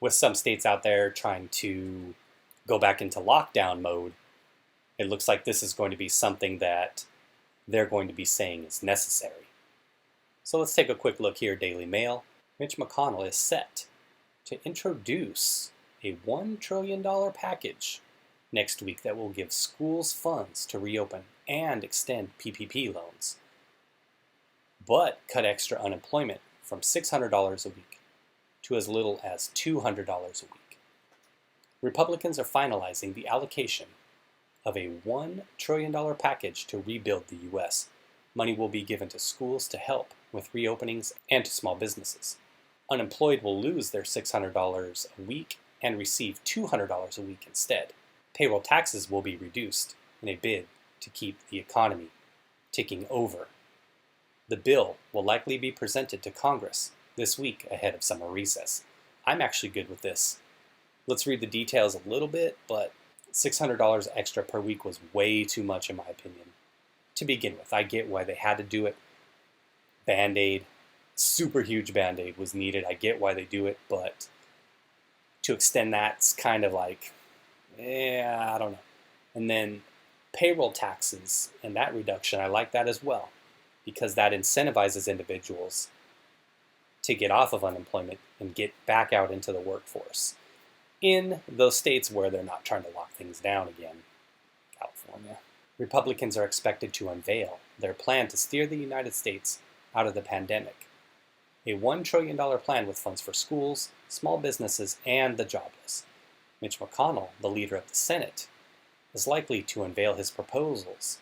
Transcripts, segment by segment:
With some states out there trying to go back into lockdown mode, it looks like this is going to be something that they're going to be saying is necessary. So let's take a quick look here, Daily Mail. Mitch McConnell is set to introduce a $1 trillion package next week that will give schools funds to reopen and extend PPP loans, but cut extra unemployment from $600 a week to as little as $200 a week. Republicans are finalizing the allocation of a $1 trillion package to rebuild the U.S. Money will be given to schools to help with reopenings and to small businesses. Unemployed will lose their $600 a week and receive $200 a week instead. Payroll taxes will be reduced in a bid to keep the economy ticking over. The bill will likely be presented to Congress this week ahead of summer recess. I'm actually good with this. Let's read the details a little bit, but $600 extra per week was way too much in my opinion. To begin with, I get why they had to do it. Band-Aid, super huge Band-Aid was needed. I get why they do it, but to extend that's kind of like, I don't know. And then payroll taxes and that reduction, I like that as well, because that incentivizes individuals to get off of unemployment and get back out into the workforce in those states where they're not trying to lock things down again. California. Republicans are expected to unveil their plan to steer the United States out of the pandemic. A $1 trillion plan with funds for schools, small businesses, and the jobless. Mitch McConnell, the leader of the Senate, is likely to unveil his proposals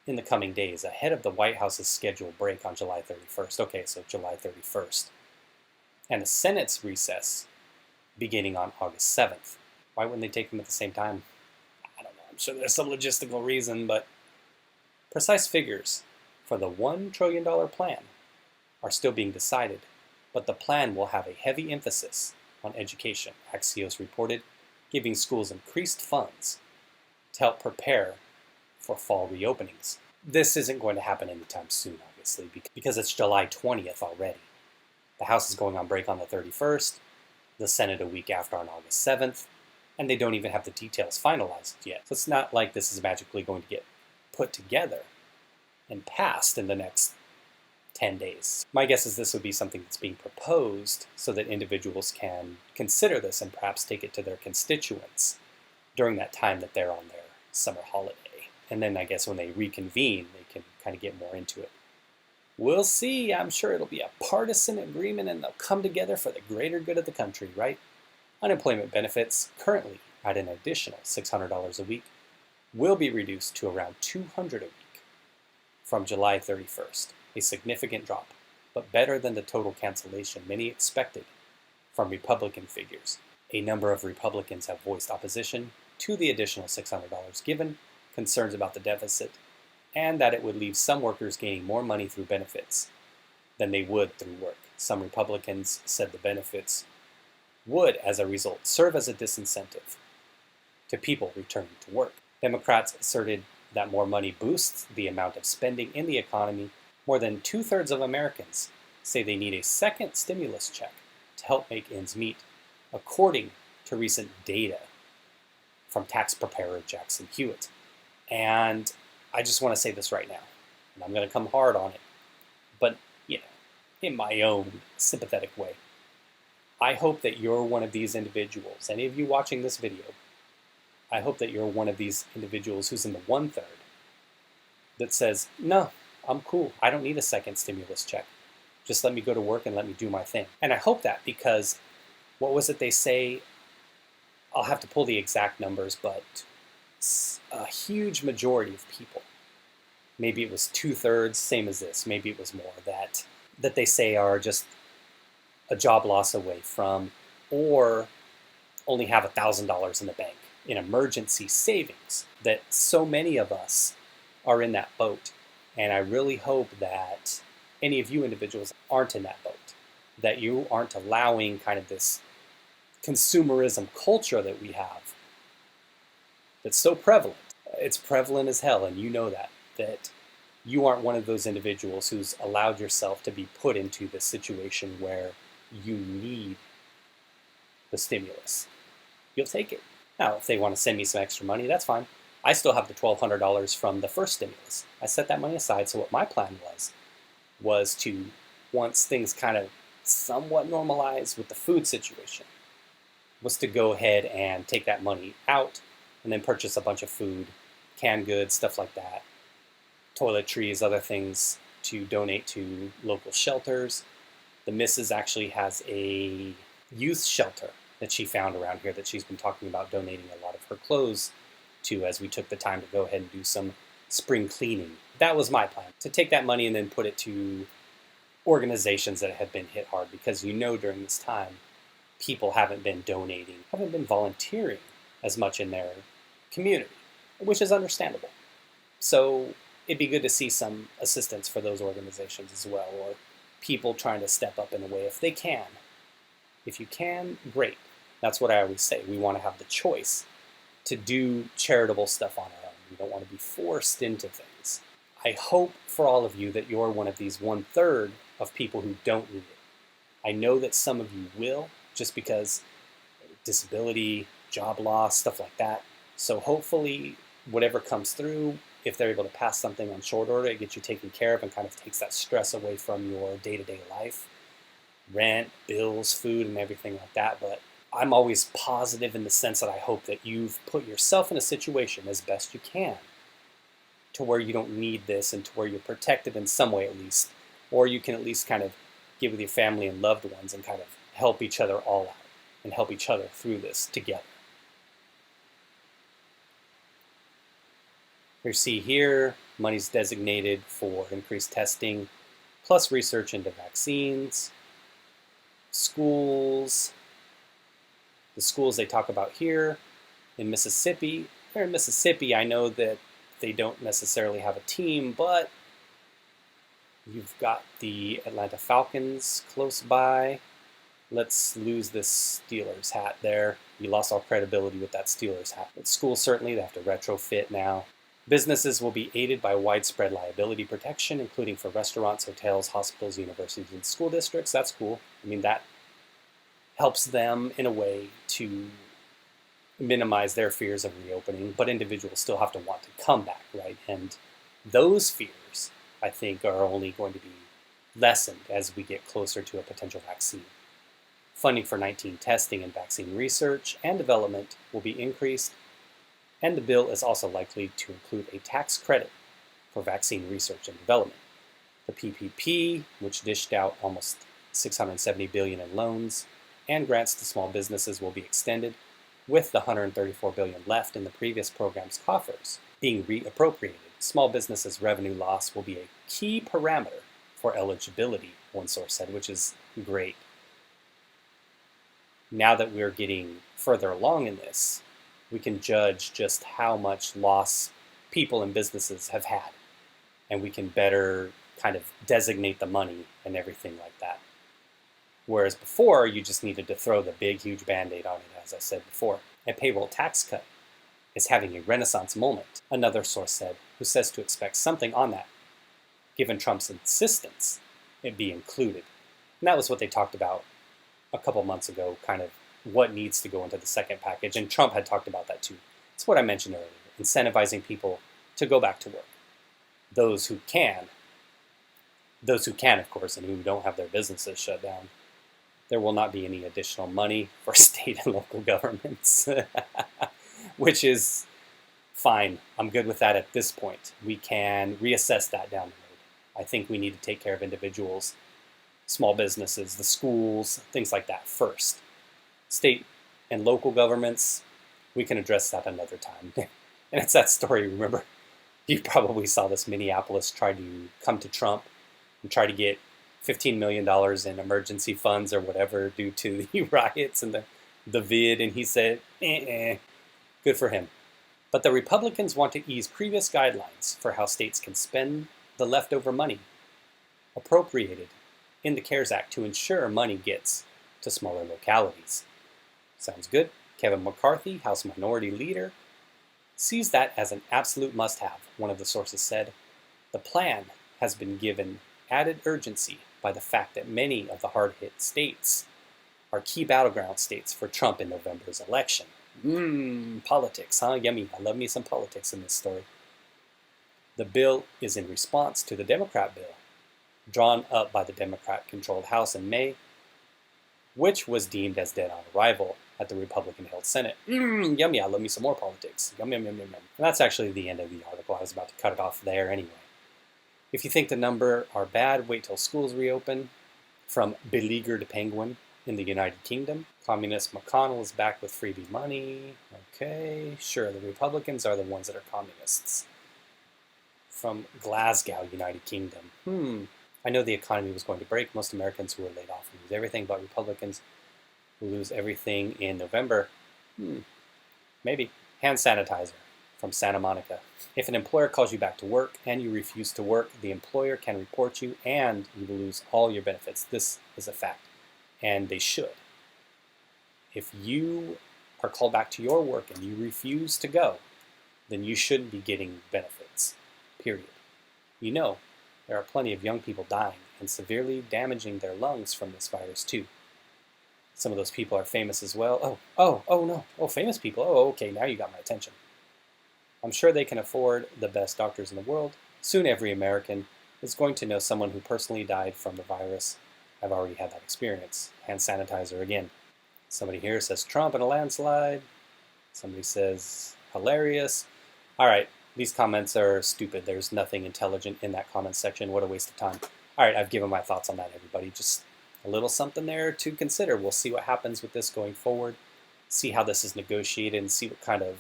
in the coming days ahead of the White House's scheduled break on July 31st. Okay, so July 31st. And the Senate's recess beginning on August 7th. Why wouldn't they take them at the same time? I don't know. I'm sure there's some logistical reason, but precise figures for the $1 trillion plan are still being decided, but the plan will have a heavy emphasis on education, Axios reported, giving schools increased funds to help prepare for fall reopenings. This isn't going to happen anytime soon, obviously, because it's July 20th already. The House is going on break on the 31st, the Senate a week after on August 7th, and they don't even have the details finalized yet. So it's not like this is magically going to get put together and passed in the next 10 days. My guess is this would be something that's being proposed so that individuals can consider this and perhaps take it to their constituents during that time that they're on their summer holiday. And then I guess when they reconvene, they can kind of get more into it. We'll see. I'm sure it'll be a partisan agreement and they'll come together for the greater good of the country, right? Unemployment benefits, currently at an additional $600 a week, will be reduced to around $200 a week from July 31st, a significant drop, but better than the total cancellation many expected from Republican figures. A number of Republicans have voiced opposition to the additional $600 given concerns about the deficit and that it would leave some workers gaining more money through benefits than they would through work. Some Republicans said the benefits would, as a result, serve as a disincentive to people returning to work. Democrats asserted that more money boosts the amount of spending in the economy. More than two-thirds of Americans say they need a second stimulus check to help make ends meet, according to recent data from tax preparer Jackson Hewitt. And I just want to say this right now, and I'm going to come hard on it, but, in my own sympathetic way. I hope that you're one of these individuals, any of you watching this video, I hope that you're one of these individuals who's in the one-third that says, no, I'm cool. I don't need a second stimulus check. Just let me go to work and let me do my thing. And I hope that because, what was it they say? I'll have to pull the exact numbers, but a huge majority of people, maybe it was two-thirds, same as this, maybe it was more, that they say are just a job loss away from, or only have $1,000 in the bank in emergency savings, that so many of us are in that boat. And I really hope that any of you individuals aren't in that boat, that you aren't allowing kind of this consumerism culture that we have that's so prevalent. It's prevalent as hell, and you know that you aren't one of those individuals who's allowed yourself to be put into this situation where you need the the stimulus. You'll take it. Now, if they want to send me some extra money, that's fine. I still have the $1,200 from the first stimulus. I set that money aside, so what my plan was to, once things kind of somewhat normalize with the food situation, was to go ahead and take that money out and then purchase a bunch of food, canned goods, stuff like that, toiletries, other things to donate to local shelters. The missus actually has a youth shelter that she found around here that she's been talking about donating a lot of her clothes to as we took the time to go ahead and do some spring cleaning. That was my plan, to take that money and then put it to organizations that have been hit hard, because during this time, people haven't been donating, haven't been volunteering as much in their community, which is understandable. So it'd be good to see some assistance for those organizations as well, or people trying to step up in a way if they can. If you can, great. That's what I always say. We want to have the choice to do charitable stuff on our own. We don't want to be forced into things. I hope for all of you that you're one of these 1/3 of people who don't need it. I know that some of you will, just because disability, job loss, stuff like that. So hopefully whatever comes through, if they're able to pass something on short order, it gets you taken care of and kind of takes that stress away from your day-to-day life. Rent, bills, food, and everything like that. But I'm always positive in the sense that I hope that you've put yourself in a situation as best you can to where you don't need this and to where you're protected in some way at least, or you can at least kind of get with your family and loved ones and kind of help each other all out and help each other through this together. You see here, money's designated for increased testing, plus research into vaccines, schools. The schools they talk about here in Mississippi. Here in Mississippi, I know that they don't necessarily have a team, but you've got the Atlanta Falcons close by. Let's lose this Steelers hat there. You lost all credibility with that Steelers hat. But schools, certainly, they have to retrofit now. Businesses will be aided by widespread liability protection, including for restaurants, hotels, hospitals, universities, and school districts. That's cool. I mean, that helps them in a way to minimize their fears of reopening, but individuals still have to want to come back, right? And those fears, I think, are only going to be lessened as we get closer to a potential vaccine. Funding for 19 testing and vaccine research and development will be increased, and the bill is also likely to include a tax credit for vaccine research and development. The PPP, which dished out almost $670 billion in loans and grants to small businesses, will be extended, with the $134 billion left in the previous program's coffers being reappropriated. Small businesses' revenue loss will be a key parameter for eligibility, one source said, which is great. Now that we're getting further along in this, we can judge just how much loss people and businesses have had, and we can better kind of designate the money and everything like that. Whereas before, you just needed to throw the big, huge Band-Aid on it, as I said before. A payroll tax cut is having a renaissance moment, another source said, who says to expect something on that, given Trump's insistence it be included. And that was what they talked about a couple months ago, kind of what needs to go into the second package, and Trump had talked about that too. It's what I mentioned earlier, incentivizing people to go back to work. Those who can, of course, and who don't have their businesses shut down. There will not be any additional money for state and local governments, which is fine. I'm good with that at this point. We can reassess that down the road. I think we need to take care of individuals, small businesses, the schools, things like that first. State and local governments, we can address that another time. And it's that story, remember? You probably saw this. Minneapolis tried to come to Trump and try to get $15 million in emergency funds or whatever due to the riots and the vid, and he said, good for him. But the Republicans want to ease previous guidelines for how states can spend the leftover money appropriated in the CARES Act to ensure money gets to smaller localities. Sounds good. Kevin McCarthy, House Minority Leader, sees that as an absolute must-have, one of the sources said. The plan has been given added urgency by the fact that many of the hard-hit states are key battleground states for Trump in November's election. Politics, huh? Yummy. I love me some politics in this story. The bill is in response to the Democrat bill, drawn up by the Democrat-controlled House in May, which was deemed as dead on arrival at the Republican-held Senate. Yummy, I love me some more politics. Yum, yum, yum, yum, yum. And that's actually the end of the article. I was about to cut it off there anyway. If you think the number are bad, wait till schools reopen. From Beleaguered Penguin in the United Kingdom. Communist McConnell is back with freebie money. Okay, sure, the Republicans are the ones that are communists. From Glasgow, United Kingdom. I know the economy was going to break. Most Americans who were laid off will lose everything, but Republicans will lose everything in November. Maybe. Hand sanitizer from Santa Monica. If an employer calls you back to work and you refuse to work, the employer can report you and you will lose all your benefits. This is a fact, and they should. If you are called back to your work and you refuse to go, then you shouldn't be getting benefits, period. You know, there are plenty of young people dying and severely damaging their lungs from this virus too. Some of those people are famous as well. Oh no. Oh, famous people. Oh, okay, now you got my attention. I'm sure they can afford the best doctors in the world. Soon every American is going to know someone who personally died from the virus. I've already had that experience. Hand sanitizer again. Somebody here says Trump in a landslide. Somebody says hilarious. All right, these comments are stupid. There's nothing intelligent in that comment section. What a waste of time. All right, I've given my thoughts on that, everybody. Just a little something there to consider. We'll see what happens with this going forward. See how this is negotiated and see what kind of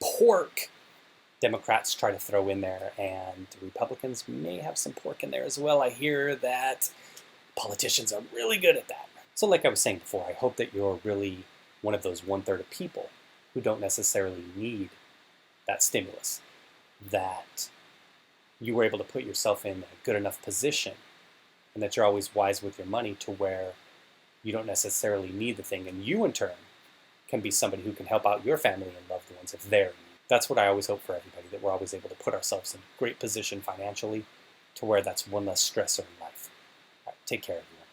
pork Democrats try to throw in there, and the Republicans may have some pork in there as well. I hear that politicians are really good at that. So like I was saying before, I hope that you're really one of those 1/3 of people who don't necessarily need that stimulus, that you were able to put yourself in a good enough position, and that you're always wise with your money to where you don't necessarily need the thing, and you in turn can be somebody who can help out your family and loved ones if they're in need. That's what I always hope for everybody, that we're always able to put ourselves in a great position financially to where that's one less stressor in life. All right, take care, everybody.